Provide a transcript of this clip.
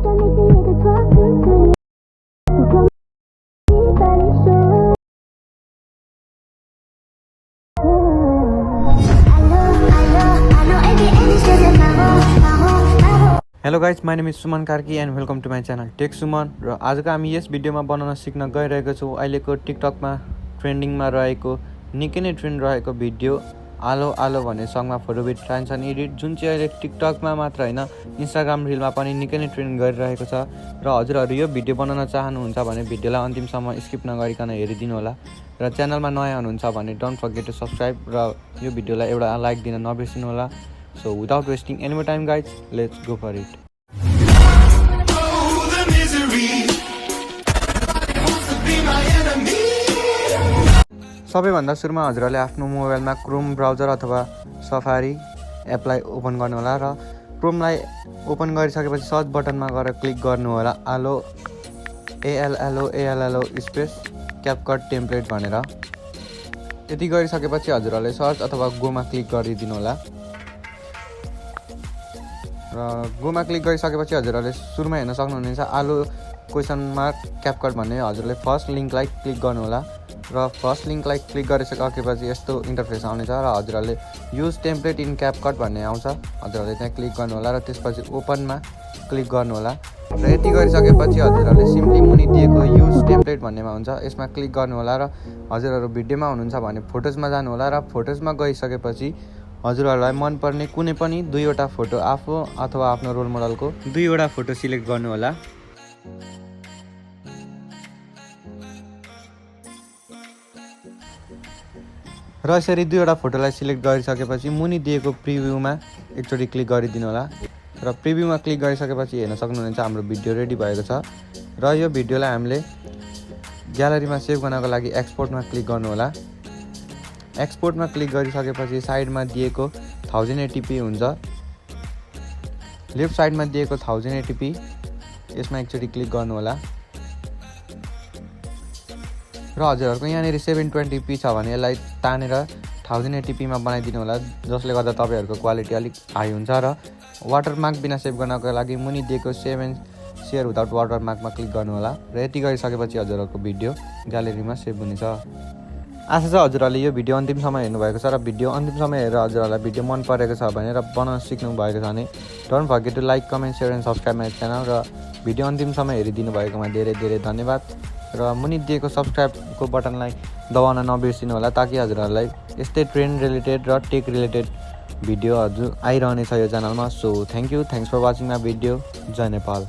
Hello guys, my name is Suman and welcome to my channel Tech Suman. र आजको हामी यस भिडियोमा बनाउन सिक्न गइरहेको छौं अहिलेको टिकटकमा ट्रेन्डिङमा रहेको निकै नै ट्रेन्ड रहेको भिडियो आलो आलो भन्ने सङमा फोटो भिड ट्रान्सन एडिट जुन चाहिँ अहिले टिकटकमा मात्र हैन इन्स्टाग्राम रिलमा पनि निकै नै ट्रेन्ड गरिरहेको छ र हजुरहरु यो भिडियो बनाउन चाहनुहुन्छ भने भिडियोलाई अन्तिमसम्म स्किप नगरिकन हेरिदिनु होला र च्यानलमा नयाँ हुनुहुन्छ भने डोन्ट फर्गेट टु सब्स्क्राइब र यो भिडियोलाई एउटा लाइक दिन नबिर्सिनु होला So without wasting any more time guys, let's go for it. सबैभन्दा सुरुमा हजुरले आफ्नो मोबाइलमा क्रोम ब्राउजर अथवा सफारी एपलाई ओपन गर्नु होला र क्रोमलाई ओपन गरिसकेपछि सर्च बटनमा गएर क्लिक गर्नु होला आलो ALLO स्पेस क्यापकट टेम्प्लेट भनेर यति गरिसकेपछि हजुरले सर्च अथवा गोमा क्लिक गरिदिनु होला र गोमा क्लिक गरिसकेपछि हजुरले सुरुमा हेर्न सक्नुहुनेछ आलो क्वेशन मार्क क्यापकट भन्ने हजुरले फर्स्ट लिंकलाई क्लिक गर्नु होला र फर्स्ट लिंकलाई क्लिक गरिसकेपछि यस्तो इन्टरफेस आउनेछ र हजुरले युज टेम्प्लेट इन क्यापकट भन्ने आउँछ हजुरले त्यहाँ क्लिक गर्नु होला र त्यसपछि ओपनमा क्लिक गर्नु होला र यति गरिसकेपछि हजुरले सिम्पली मुनि दिएको युज टेम्प्लेट भन्नेमा हुन्छ यसमा क्लिक गर्नु होला र हजुरहरु भिडियोमा हुनुहुन्छ भने फोटोजमा जानु होला र फोटोजमा गइसकेपछि हजुरहरुलाई मन पर्ने कुनै पनि दुईवटा फोटो आफू अथवा आफ्नो रोल मोडलको दुईवटा फोटो सिलेक्ट गर्नु होला र यसरी दुईवटा फोटोलाई सिलेक्ट गरिसकेपछि मुनि दिएको प्रिभ्यूमा एकचोटी क्लिक गरिदिनु होला र प्रिभ्यूमा क्लिक गरिसकेपछि हेर्न सक्नुहुन्छ हाम्रो भिडियो रेडी भएको छ र यो भिडियोलाई हामीले ग्यालरीमा सेभ गर्नको लागि एक्सपोर्टमा क्लिक गर्नु होला एक्सपोर्टमा क्लिक गरिसकेपछि साइडमा दिएको 1080p हुन्छ लेफ्ट साइडमा दिएको 1080p यसमा एकचोटी क्लिक गर्नु होला र हजुरहरुको यहाँनेरि 720p छ भने यसलाई तानेर 1080p मा बनाइदिनु होला जसले गर्दा तपाईहरुको क्वालिटी अलिक हाई हुन्छ र वाटरमार्क बिना सेभ गर्नको लागि मुनि दिएको सेभ एन्ड शेयर विदाउट वाटरमार्कमा क्लिक गर्नु होला र यति गरिसकेपछि हजुरहरुको भिडियो ग्यालरीमा सेभ हुनेछ आशा छ हजुरहरुले यो भिडियो अन्तिमसम्म हेर्नु भएको छ र भिडियो अन्तिमसम्म हेरेर हजुरहरुलाई भिडियो मन परेको छ भने र बनाउन सिक्नु भएको छ भने don't forget to like comment share and subscribe my channel र भिडियो अन्तिमसम्म हेरिदिनु भएकोमा धेरै धेरै धन्यवाद र मुनि दिएको सब्स्क्राइबको बटनलाई दबाउन नबिर्सिनु होला ताकि हजुरहरुलाई यस्तै ट्रेन्ड रिलेटेड र टेक रिलेटेड भिडियोहरु आइरहनेछ यो च्यानलमा so thank you thanks for watching my video जय नेपाल